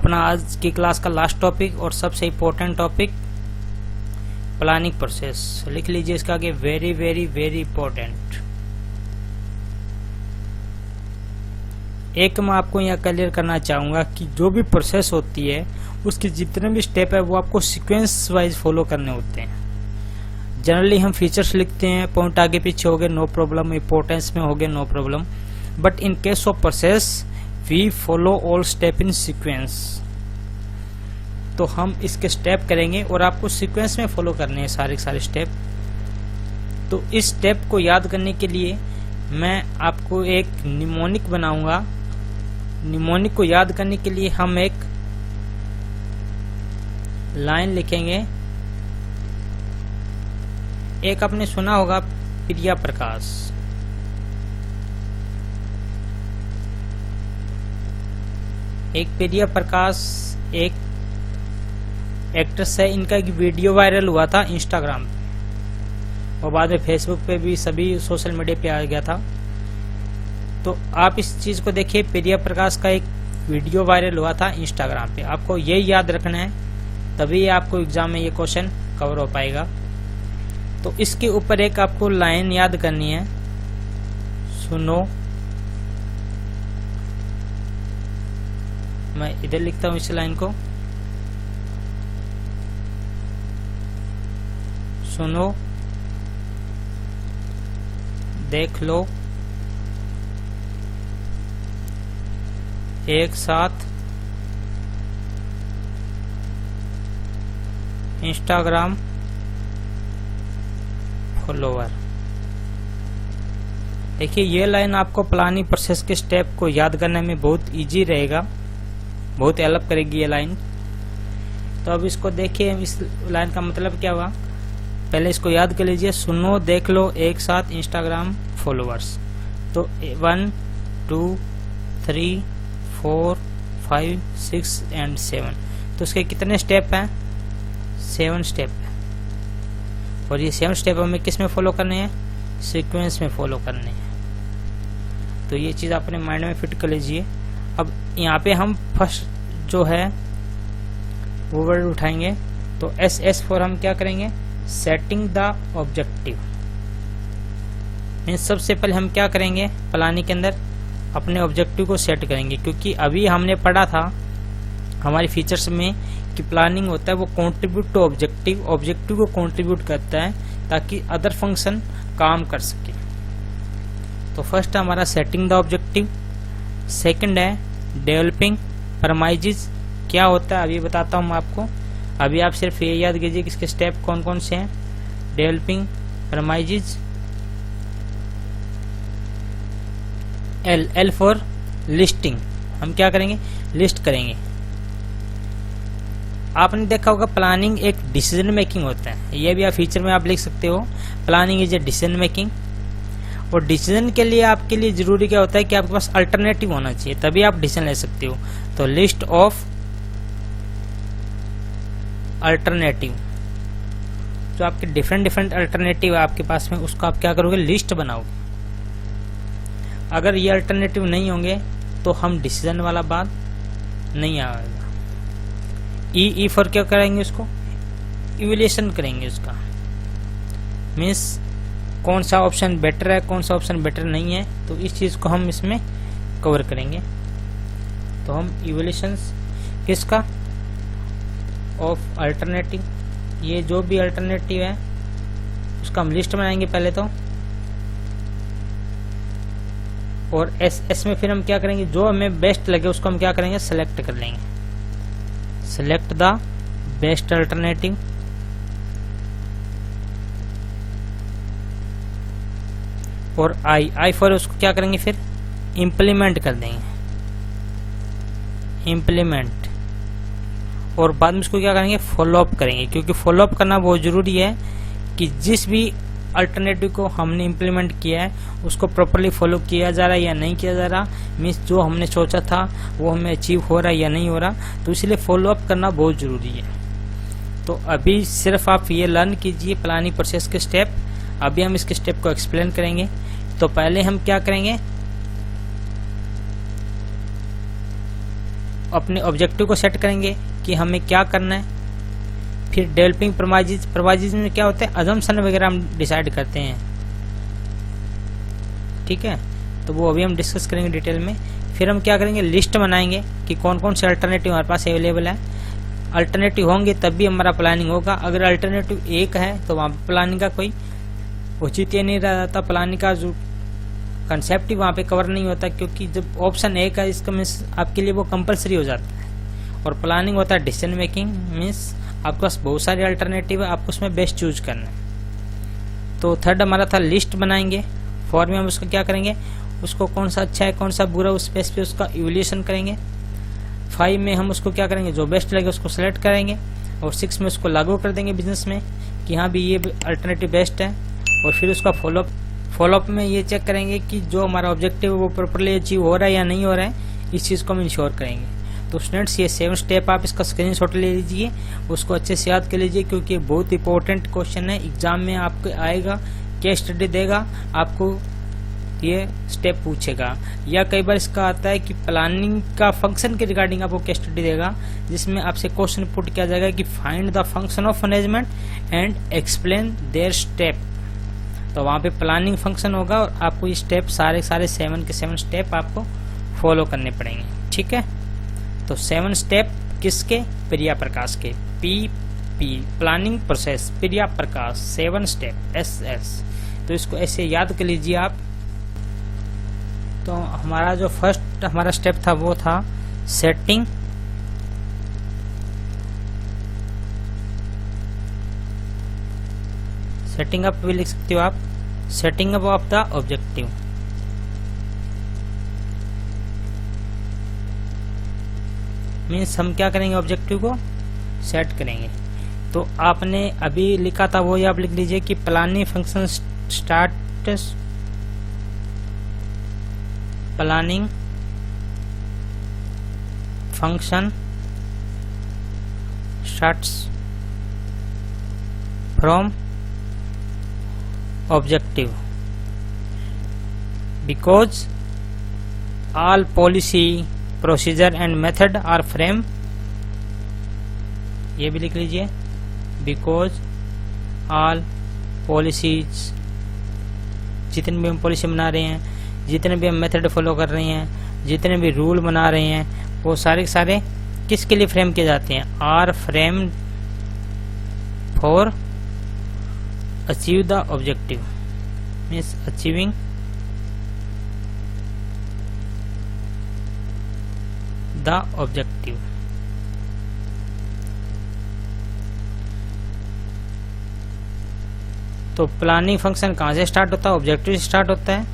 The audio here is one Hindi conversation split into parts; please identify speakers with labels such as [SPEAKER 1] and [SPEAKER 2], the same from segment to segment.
[SPEAKER 1] अपना आज की क्लास का लास्ट टॉपिक और सबसे इम्पोर्टेंट टॉपिक प्लानिंग प्रोसेस। लिख लीजिए इसका आगे, वेरी वेरी वेरी इम्पोर्टेंट। एक मैं आपको यहाँ क्लियर करना चाहूँगा कि जो भी प्रोसेस होती है उसके जितने भी स्टेप है वो आपको सीक्वेंस वाइज फॉलो करने होते हैं। जनरली हम फीचर्स लिखते हैं, पॉइंट आगे पीछे हो गए नो प्रॉब्लम, इंपॉर्टेंस में हो गए no problem, but in case of process we follow all step in sequence. तो हम इसके स्टेप करेंगे और आपको सीक्वेंस में फॉलो करने हैं सारे स्टेप। तो इस स्टेप को याद करने के लिए मैं आपको एक निमोनिक बनाऊंगा। निमोनिक को याद करने के लिए हम एक लाइन लिखेंगे। एक आपने सुना होगा प्रिया प्रकाश, एक प्रिया प्रकाश एक एक्ट्रेस है। इनका एक वीडियो वायरल हुआ था इंस्टाग्राम पे और बाद में फेसबुक पे भी, सभी सोशल मीडिया पे आ गया था। तो आप इस चीज को देखिए, प्रिया प्रकाश का एक वीडियो वायरल हुआ था इंस्टाग्राम पे। आपको यही याद रखना है, तभी आपको एग्जाम में ये क्वेश्चन कवर हो पाएगा। तो इसके ऊपर एक आपको लाइन याद करनी है, सुनो। मैं इधर लिखता हूं इस लाइन को, सुनो, देख लो, एक साथ इंस्टाग्राम फॉलोवर। देखिए ये लाइन आपको प्लानिंग प्रोसेस के स्टेप को याद करने में बहुत इजी रहेगा, बहुत हेल्प करेगी ये लाइन। तो अब इसको देखिए, इस लाइन का मतलब क्या हुआ, पहले इसको याद कर लीजिए, सुनो, देख लो, एक साथ इंस्टाग्राम फॉलोअर्स। तो 1 2 3 4 5 6 एंड 7। तो इसके कितने स्टेप हैं? 7 स्टेप है। और ये 7 स्टेप हमें किस में फॉलो करने हैं? सीक्वेंस में फॉलो करने हैं। तो ये चीज़ अपने माइंड में फिट कर लीजिए। अब यहाँ पे हम फर्स्ट जो है वो वर्ड उठाएंगे। तो SS फॉर हम क्या करेंगे? Setting the objective. मीन्स सबसे पहले हम क्या करेंगे प्लानिंग के अंदर? अपने ऑब्जेक्टिव को सेट करेंगे, क्योंकि अभी हमने पढ़ा था हमारी फीचर्स में कि प्लानिंग होता है वो कंट्रीब्यूट टू ऑब्जेक्टिव, ऑब्जेक्टिव को कंट्रीब्यूट करता है ताकि अदर फंक्शन काम कर सके। तो फर्स्ट हमारा सेटिंग द ऑब्जेक्टिव, सेकंड है डेवलपिंग परमाइजेज। क्या होता है अभी बताता हूँ मैं आपको। अभी आप सिर्फ ये याद कीजिए कि इसके स्टेप कौन कौन से हैं। Developing premises, L for listing. हम क्या करेंगे? लिस्ट करेंगे। आपने देखा होगा प्लानिंग एक डिसीजन मेकिंग होता है, ये भी आप फीचर में आप लिख सकते हो। Planning is a decision making. और डिसीजन के लिए आपके लिए जरूरी क्या होता है कि आपके पास अल्टरनेटिव होना चाहिए, तभी आप डिसीजन ले सकते हो। तो लिस्ट ऑफ अल्टरनेटिव, जो आपके डिफरेंट अल्टरनेटिव आपके पास में, उसको आप क्या करोगे? लिस्ट बनाओगे। अगर ये अल्टरनेटिव नहीं होंगे तो हम डिसीजन वाला बात नहीं आएगा। ई फॉर क्या करेंगे? उसको इवैल्यूएशन करेंगे उसका। मीन्स कौन सा ऑप्शन बेटर है, कौन सा ऑप्शन बेटर नहीं है, तो इस चीज को हम इसमें कवर करेंगे। तो हम इवैल्यूएशन किसका? Of alternative. ये जो भी अल्टरनेटिव है उसका हम लिस्ट बनाएंगे पहले तो। और SS में फिर हम क्या करेंगे? जो हमें बेस्ट लगे उसको हम क्या करेंगे? सेलेक्ट कर लेंगे। Select the best alternative. और I फॉर उसको क्या करेंगे? फिर इम्प्लीमेंट कर देंगे, इम्प्लीमेंट। और बाद में उसको क्या करेंगे? फॉलो अप करेंगे, क्योंकि फॉलो अप करना बहुत जरूरी है कि जिस भी अल्टरनेटिव को हमने इम्प्लीमेंट किया है उसको प्रॉपर्ली फॉलो किया जा रहा है या नहीं किया जा रहा। मीन्स जो हमने सोचा था वो हमें अचीव हो रहा है या नहीं हो रहा। तो इसलिए फॉलो अप करना बहुत जरूरी है। तो अभी सिर्फ आप ये लर्न कीजिए प्लानिंग प्रोसेस के स्टेप। अभी हम इसके स्टेप को एक्सप्लेन करेंगे। तो पहले हम क्या करेंगे? अपने ऑब्जेक्टिव को सेट करेंगे कि हमें क्या करना है। फिर डेवलपिंग प्रोवाइजेज में क्या होता है, अजम्पशन वगैरह हम डिसाइड करते हैं, ठीक है, तो वो अभी हम डिस्कस करेंगे डिटेल में। फिर हम क्या करेंगे, लिस्ट बनाएंगे कि कौन कौन से अल्टरनेटिव हमारे पास अवेलेबल है। अल्टरनेटिव होंगे तब भी हमारा प्लानिंग होगा। अगर अल्टरनेटिव एक है तो वहाँ पे प्लानिंग का कोई औचित्य नहीं रहता, प्लानिंग का जो कंसेप्ट ही वहाँ पे कवर नहीं होता, क्योंकि जब ऑप्शन एक है इसका मीन्स आपके लिए वो कंपलसरी हो जाता है। और प्लानिंग होता है डिसीजन मेकिंग, मीन्स आपके पास बहुत सारे अल्टरनेटिव है, आपको उसमें बेस्ट चूज करना है। तो थर्ड हमारा था लिस्ट बनाएंगे। फोर में हम उसको क्या करेंगे, उसको कौन सा अच्छा है कौन सा बुरा उस बेस पे उसका इवोल्यूशन करेंगे। 5 में हम उसको क्या करेंगे, जो बेस्ट लगे उसको सेलेक्ट करेंगे। और 6 में उसको लागू कर देंगे बिजनेस में कि हाँ भी ये अल्टरनेटिव बेस्ट है। और फिर उसका फॉलोअप में ये चेक करेंगे कि जो हमारा ऑब्जेक्टिव है वो प्रॉपरली अचीव हो रहा है या नहीं हो रहा है, इस चीज़ को हम इंश्योर करेंगे। तो स्टूडेंट्स ये 7 स्टेप आप इसका स्क्रीनशॉट ले लीजिए, उसको अच्छे से याद कर लीजिए, क्योंकि ये बहुत इंपॉर्टेंट क्वेश्चन है। एग्जाम में आपको आएगा, केस स्टडी देगा, आपको ये स्टेप पूछेगा। या कई बार इसका आता है कि प्लानिंग का फंक्शन के रिगार्डिंग आपको केस स्टडी देगा, जिसमें आपसे क्वेश्चन पुट किया जाएगा कि find the function of management and explain their step. तो वहाँ पे प्लानिंग फंक्शन होगा और आपको ये स्टेप सारे 7 के 7 स्टेप आपको फॉलो करने पड़ेंगे, ठीक है। तो 7 स्टेप किसके, प्रिया प्रकाश के, P planning process Priya Prakash 7 step SS। तो इसको ऐसे याद कर लीजिए आप। तो हमारा जो फर्स्ट हमारा स्टेप था वो था सेटिंग अप भी लिख सकते हो आप, setting up of the objective. Means हम क्या करेंगे, ऑब्जेक्टिव को सेट करेंगे। तो आपने अभी लिखा था वो आप लिख लीजिए कि planning function starts planning function starts from objective because all policy procedure and method are frame. ये भी लिख लीजिए, बिकॉज ऑल पॉलिसीज, जितने भी हम पॉलिसी बना रहे हैं, जितने भी हम मेथड फॉलो कर रहे हैं, जितने भी रूल बना रहे हैं, वो सारे के सारे किसके लिए फ्रेम किए जाते हैं, are frame for achieve the objective, means achieving the objective. तो प्लानिंग फंक्शन कहाँ से स्टार्ट होता है, ऑब्जेक्टिव से स्टार्ट होता है,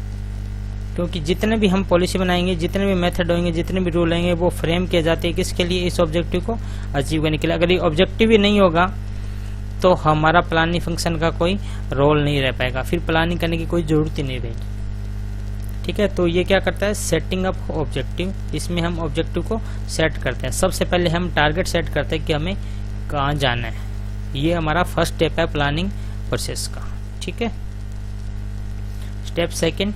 [SPEAKER 1] क्योंकि जितने भी हम पॉलिसी बनाएंगे, जितने भी मेथड होंगे, जितने भी रूल होंगे, वो फ्रेम किए जाते हैं किसके लिए, इस ऑब्जेक्टिव को अचीव करने के लिए। अगर ये ऑब्जेक्टिव ही नहीं होगा तो हमारा प्लानिंग फंक्शन का कोई रोल नहीं रह पाएगा, फिर प्लानिंग करने की कोई जरूरत ही नहीं रहेगी, ठीक है। तो ये क्या करता है, सेटिंग अप ऑब्जेक्टिव। इसमें हम ऑब्जेक्टिव को सेट करते हैं। सबसे पहले हम टारगेट सेट करते हैं कि हमें कहाँ जाना है। ये हमारा फर्स्ट स्टेप है प्लानिंग प्रोसेस का, ठीक है। स्टेप सेकंड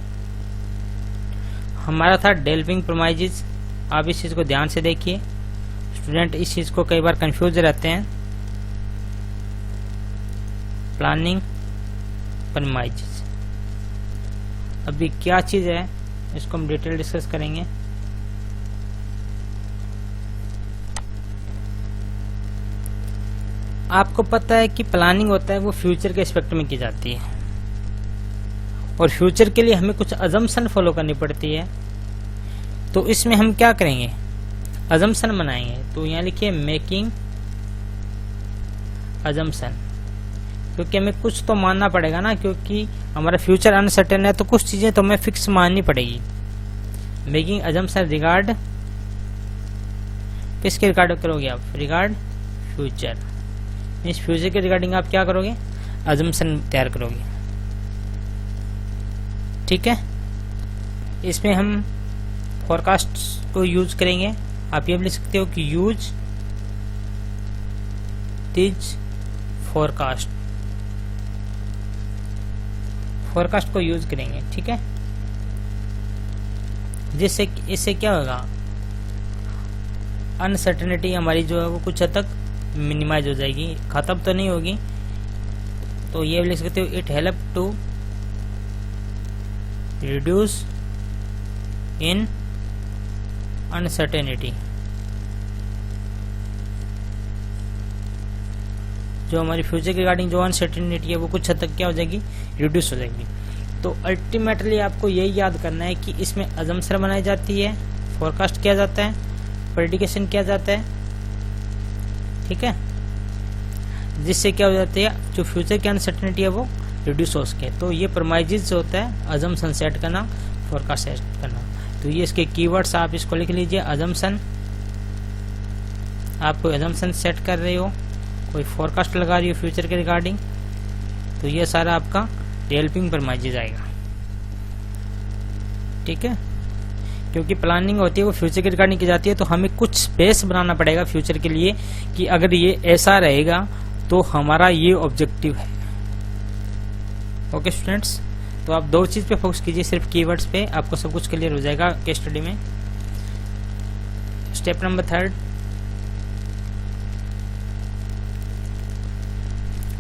[SPEAKER 1] हमारा था डेवलपिंग प्रोमाइजेज। आप इस चीज को ध्यान से देखिए, स्टूडेंट इस चीज को कई बार कंफ्यूज रहते हैं। प्लानिंग प्रोमाइजेज अभी क्या चीज है, इसको हम डिटेल डिस्कस करेंगे। आपको पता है कि प्लानिंग होता है वो फ्यूचर के एस्पेक्ट में की जाती है, और फ्यूचर के लिए हमें कुछ अजम्पशन फॉलो करनी पड़ती है। तो इसमें हम क्या करेंगे, अजम्पशन बनाएंगे। तो यहाँ लिखिए मेकिंग अजम्पशन, क्योंकि हमें कुछ तो मानना पड़ेगा ना, क्योंकि हमारा फ्यूचर अनसर्टेन है, तो कुछ चीजें तो हमें फिक्स माननी पड़ेगी। मेकिंग अजम्पशन रिगार्ड, किसके रिगार्ड करोगे आप, रिगार्ड फ्यूचर। इस फ्यूचर के रिगार्डिंग आप क्या करोगे, अजम्पशन तैयार करोगे, ठीक है। इसमें हम फोरकास्ट को यूज करेंगे। आप ये भी लिख सकते हो कि यूज दिस फोरकास्ट, फोरकास्ट को यूज करेंगे, ठीक है। जिससे इससे क्या होगा, अनसर्टेनिटी हमारी जो है वो कुछ हद तक मिनिमाइज हो जाएगी, खत्म तो नहीं होगी। तो ये लिख सकते हो, it help to reduce in uncertainty. जो हमारी फ्यूचर के रिगार्डिंग जो अनसर्टेनिटी है वो कुछ हद तक क्या हो जाएगी, रिड्यूस हो जाएगी। तो अल्टीमेटली आपको यही याद करना है कि इसमें अजम्पशन बनाई जाती है, फोरकास्ट किया जाता है, प्रेडिकेशन किया जाता है, ठीक है, जिससे क्या हो जाती है, जो फ्यूचर की अनसर्टेनिटी है वो रिड्यूस हो सके। तो ये प्रमाइजेस होता है, अजम्पशन सेट करना, फोरकास्ट सेट करना। तो ये इसके कीवर्ड्स आप इसको लिख लीजिए। अजम्पशन, आप कोई अजम्पशन सेट कर रहे हो, कोई फोरकास्ट लगा रही हो फ्यूचर के रिगार्डिंग, तो ये सारा आपका हेल्पिंग प्रमाइजेस आएगा, ठीक है। क्योंकि प्लानिंग होती है वो फ्यूचर के रिगार्डिंग की जाती है, तो हमें कुछ स्पेस बनाना पड़ेगा फ्यूचर के लिए कि अगर ये ऐसा रहेगा तो हमारा ये ऑब्जेक्टिव है। ओके स्टूडेंट्स, तो आप दो चीज पे फोकस कीजिए, सिर्फ कीवर्ड्स पे, आपको सब कुछ क्लियर हो जाएगा केस स्टडी में। स्टेप नंबर 3,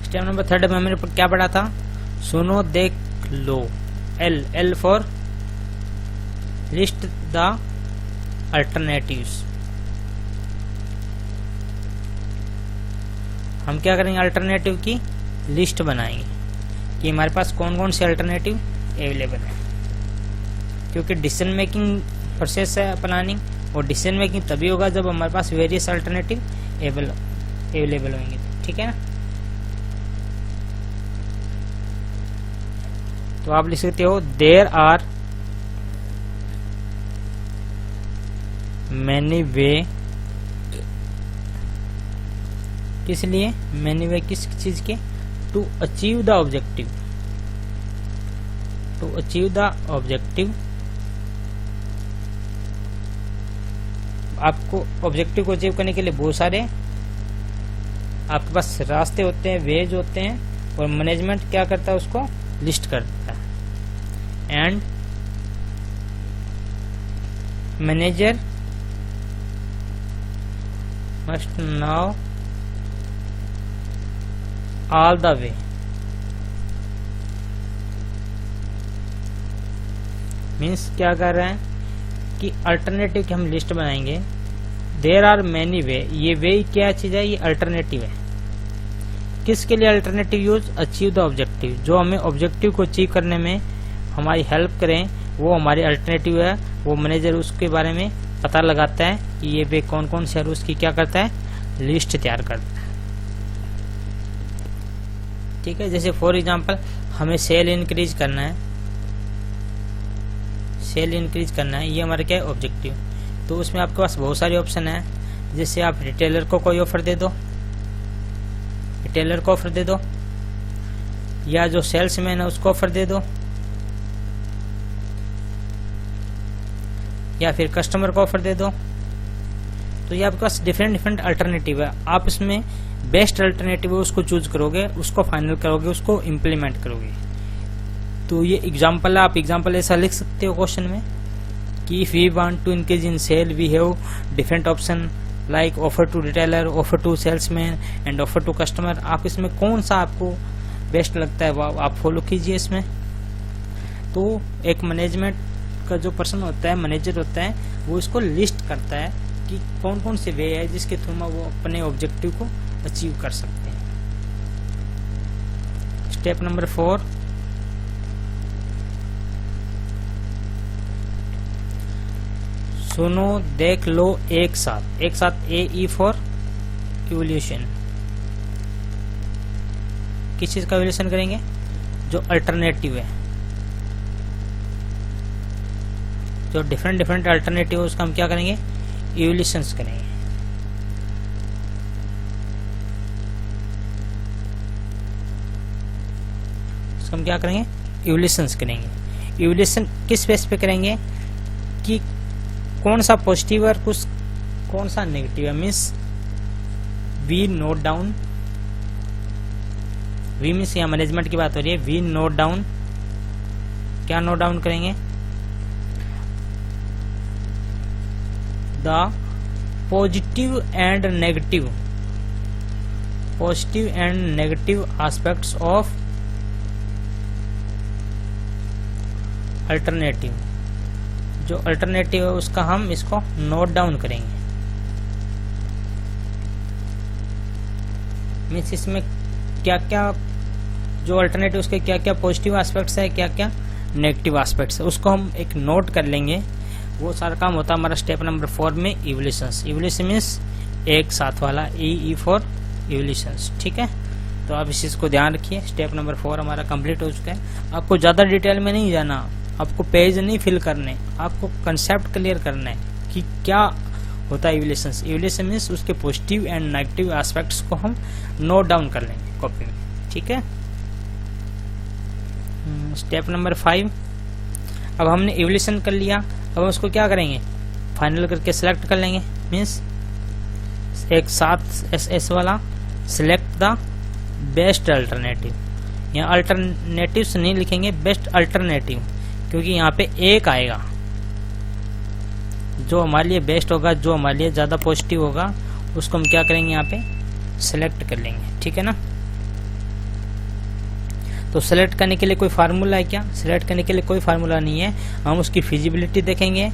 [SPEAKER 1] स्टेप नंबर 3 में मैंने क्या पढ़ा था, सुनो देख लो। L for list the alternatives. हम क्या करेंगे, अल्टरनेटिव की लिस्ट बनाएंगे कि हमारे पास कौन कौन से अल्टरनेटिव अवेलेबल है। क्योंकि डिसीजन मेकिंग प्रोसेस है प्लानिंग, और डिसीजन मेकिंग तभी होगा जब हमारे पास वेरियस अल्टरनेटिव अवेलेबल होंगे, ठीक है ना। तो आप लिख सकते हो, देयर आर मैनी वे। किस लिए मैनी वे, किस चीज के, to achieve the objective, to achieve the objective. आपको ऑब्जेक्टिव को अचीव करने के लिए बहुत सारे आपके पास रास्ते होते हैं, वेज होते हैं, और मैनेजमेंट क्या करता है, उसको लिस्ट करता है। And manager must now all the way. Means क्या कर रहे हैं कि अल्टरनेटिव की हम लिस्ट बनाएंगे। देयर आर मैनी वे, ये वे क्या चीज है, ये अल्टरनेटिव है। किसके लिए alternative use, achieve the objective. जो हमें ऑब्जेक्टिव को अचीव करने में हमारी हेल्प करें वो हमारे अल्टरनेटिव है। वो मैनेजर उसके बारे में पता लगाता है कि ये वे कौन कौन से, और उसकी क्या करता है, लिस्ट तैयार करता है, ठीक है। जैसे फॉर एग्जांपल हमें सेल इंक्रीज करना है, सेल इंक्रीज करना है, ये हमारा क्या है, ऑब्जेक्टिव। तो उसमें आपके पास बहुत सारे ऑप्शन है। जैसे आप रिटेलर को कोई ऑफर दे दो, रिटेलर को ऑफर दे दो, या जो सेल्समैन है उसको ऑफर दे दो, या फिर कस्टमर को ऑफर दे दो। तो ये आपके पास डिफरेंट अल्टरनेटिव है। आप इसमें बेस्ट अल्टरनेटिव है उसको चूज करोगे, उसको फाइनल करोगे, उसको इम्प्लीमेंट करोगे। तो ये एग्जाम्पल है, आप एग्जाम्पल ऐसा लिख सकते हो क्वेश्चन में कि if we want to increase in sale we have different option like offer to retailer, offer to salesman and offer to customer. आप इसमें कौन सा आपको बेस्ट लगता है वो आप फॉलो कीजिए इसमें। तो एक मैनेजमेंट का जो पर्सन होता है, मैनेजर होता है, वो इसको लिस्ट करता है कि कौन कौन से वे है जिसके थ्रू वो अपने ऑब्जेक्टिव को अचीव कर सकते हैं। स्टेप नंबर 4, सुनो देख लो एक साथ। एक साथ ए फॉर इवोल्यूशन। किस चीज का इवोल्यूशन करेंगे, जो अल्टरनेटिव है, जो डिफरेंट अल्टरनेटिव उसका हम क्या करेंगे, इवोल्यूशंस करेंगे। उसका हम क्या करेंगे, इवोल्यूशंस करेंगे। इवोल्यूशन किस बेस पे करेंगे कि कौन सा पॉजिटिव और कुछ कौन सा नेगेटिव है। Means we note down, we means यहाँ मैनेजमेंट की बात हो रही है। वी नोट डाउन, क्या नोट डाउन करेंगे, the positive and negative aspects of alternative. जो अल्टरनेटिव है उसका हम इसको नोट डाउन करेंगे। मीन्स इसमें क्या क्या जो अल्टरनेटिव उसके क्या क्या पॉजिटिव एस्पेक्ट्स है, क्या क्या नेगेटिव एस्पेक्ट्स है, उसको हम एक नोट कर लेंगे। वो सारा काम होता है हमारा स्टेप नंबर 4 में इवोल्यूशंस। इवोल्यूशन मीन्स एक साथ वाला ई फॉर इवोल्यूशंस। ठीक है, तो आप इस चीज़ को ध्यान रखिए। स्टेप नंबर 4 हमारा कंप्लीट हो चुका है। आपको ज़्यादा डिटेल में नहीं जाना, आपको पेज नहीं फिल करने, आपको कंसेप्ट क्लियर करना है कि क्या होता है इवोल्यूशंस। इवोल्यूशन मीन्स उसके पॉजिटिव एंड नेगेटिव एस्पेक्ट्स को हम नोट डाउन कर लेंगे कॉपी में। ठीक है, स्टेप नंबर 5। अब हमने इवोल्यूशन कर लिया, अब हम उसको क्या करेंगे, फाइनल करके सिलेक्ट कर लेंगे। मीन्स एक साथ एस वाला सिलेक्ट द बेस्ट अल्टरनेटिव। यहाँ अल्टरनेटिव्स नहीं लिखेंगे, बेस्ट अल्टरनेटिव, क्योंकि यहाँ पे एक आएगा जो हमारे लिए बेस्ट होगा, जो हमारे लिए ज़्यादा पॉजिटिव होगा, उसको हम क्या करेंगे, यहाँ पे सिलेक्ट कर लेंगे। ठीक है ना। तो सेलेक्ट करने के लिए कोई फार्मूला है क्या? सेलेक्ट करने के लिए कोई फार्मूला नहीं है। हम उसकी फिजिबिलिटी देखेंगे,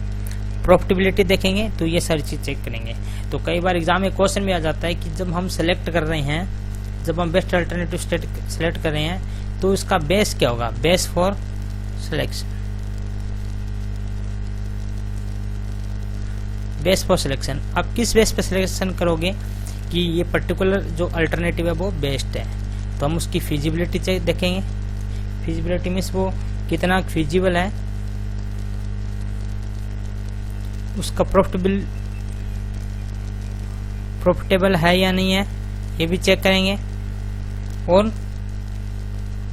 [SPEAKER 1] प्रॉफिटेबिलिटी देखेंगे, तो ये सारी चीज चेक करेंगे। तो कई बार एग्जाम में क्वेश्चन में आ जाता है कि जब हम सेलेक्ट कर रहे हैं, जब हम बेस्ट अल्टरनेटिव सेलेक्ट कर रहे हैं, तो इसका बेस क्या होगा, base for selection. Base for selection, आप किस बेस पे सिलेक्शन करोगे कि ये पर्टिकुलर जो अल्टरनेटिव है वो बेस्ट है, तो हम उसकी फिजिबिलिटी देखेंगे। फिजिबिलिटी मीन्स वो कितना फिजिबल है, उसका प्रॉफिटेबल है या नहीं है, ये भी चेक करेंगे। और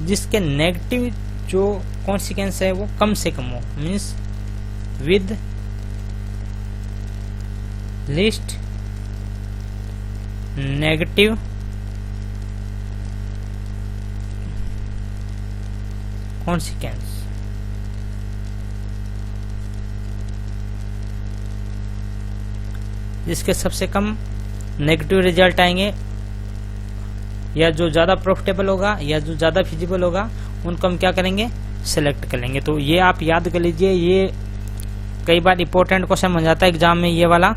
[SPEAKER 1] जिसके नेगेटिव जो कॉन्सिक्वेंस है वो कम से कम हो, means with least negative consequence. जिसके सबसे कम नेगेटिव रिजल्ट आएंगे, या जो ज्यादा प्रॉफिटेबल होगा या जो ज्यादा फिजिबल होगा, उनको हम क्या करेंगे, सिलेक्ट कर लेंगे। तो ये आप याद कर लीजिए, ये कई बार इंपॉर्टेंट क्वेश्चन बन जाता है एग्जाम में ये वाला,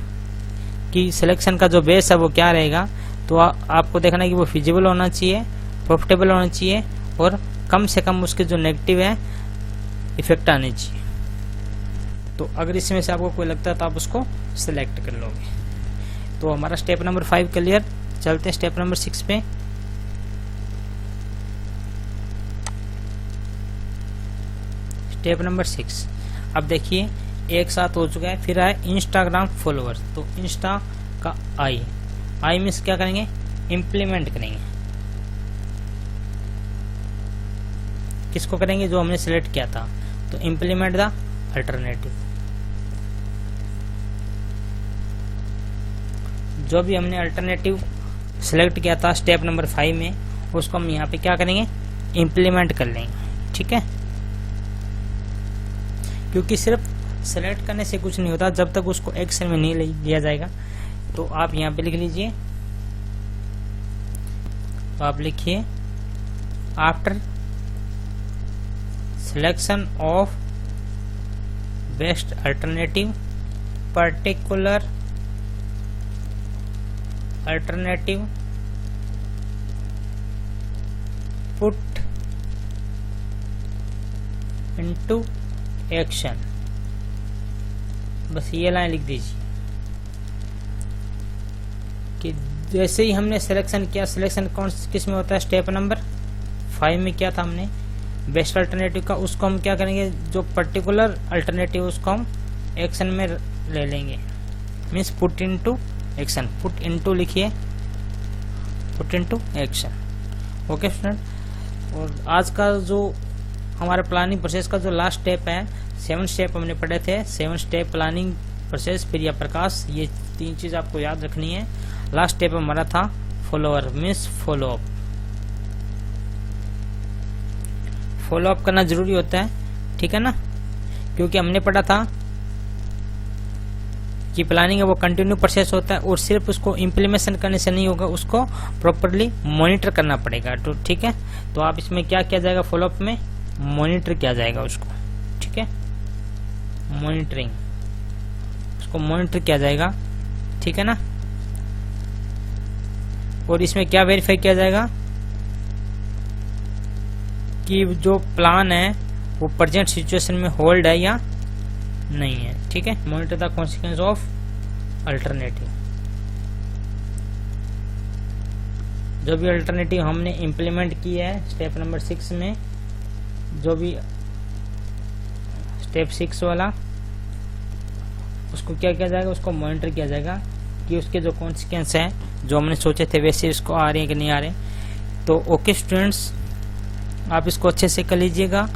[SPEAKER 1] कि सिलेक्शन का जो बेस है वो क्या रहेगा। तो आपको देखना है कि वो फिजिबल होना चाहिए, प्रॉफिटेबल होना चाहिए, और कम से कम उसके जो नेगेटिव है इफेक्ट आने चाहिए। तो अगर इसमें से आपको कोई लगता है तो आप उसको सिलेक्ट कर लोगे। तो हमारा स्टेप नंबर 5 क्लियर। चलते हैं स्टेप नंबर 6 पे। स्टेप नंबर 6, अब देखिए एक साथ हो चुका है। फिर आए इंस्टाग्राम फॉलोअर्स। तो इंस्टा का आई मीन्स क्या करेंगे, इम्प्लीमेंट करेंगे। किसको करेंगे, जो हमने सिलेक्ट किया था। तो इम्प्लीमेंट द अल्टरनेटिव, जो भी हमने अल्टरनेटिव सिलेक्ट किया था स्टेप नंबर 5 में, उसको हम यहाँ पे क्या करेंगे, इम्प्लीमेंट कर लेंगे। ठीक है, क्योंकि सिर्फ सेलेक्ट करने से कुछ नहीं होता जब तक उसको एक्शन में नहीं लिया जाएगा। तो आप यहाँ पे लिख लीजिए, तो आप लिखिए after selection of best alternative particular alternative put into action. बस ये लाइन लिख दीजिए कि जैसे ही हमने सिलेक्शन किया, सिलेक्शन कौन किस में होता है, स्टेप नंबर 5 में किया था हमने बेस्ट अल्टरनेटिव का, उसको हम क्या करेंगे, जो पर्टिकुलर अल्टरनेटिव उसको हम एक्शन में ले लेंगे। Means put into action, put into लिखिए, put into action. Okay student, और आज का जो हमारे प्लानिंग प्रोसेस का जो लास्ट स्टेप है, 7 स्टेप हमने पढ़े थे, 7 step planning process Priya Prakash, ये 3 चीज आपको याद रखनी है। लास्ट स्टेप हमारा था फॉलोअर मीन्स फॉलोअप। फॉलोअप करना जरूरी होता है, ठीक है ना, क्योंकि हमने पढ़ा था कि प्लानिंग है वो कंटिन्यू प्रोसेस होता है और सिर्फ उसको इम्प्लीमेशन करने से नहीं होगा, उसको प्रॉपरली मॉनिटर करना पड़ेगा। तो ठीक है, तो आप इसमें क्या किया जाएगा, फॉलोअप में मॉनिटर किया जाएगा उसको, ठीक है, मॉनिटरिंग, उसको मॉनिटर किया जाएगा, ठीक है ना। और इसमें क्या वेरीफाई किया जाएगा कि जो प्लान है वो प्रेजेंट सिचुएशन में होल्ड है या नहीं है, ठीक है। Monitor the consequence of alternative, जो भी अल्टरनेटिव हमने इम्प्लीमेंट किया है स्टेप नंबर 6 में, जो भी स्टेप 6 वाला, उसको क्या किया जाएगा, उसको मॉनिटर किया जाएगा कि उसके जो कॉन्सिक्वेंस है जो हमने सोचे थे वैसे उसको आ रहे हैं कि नहीं आ रहे। तो ओके स्टूडेंट्स, आप इसको अच्छे से कर लीजिएगा।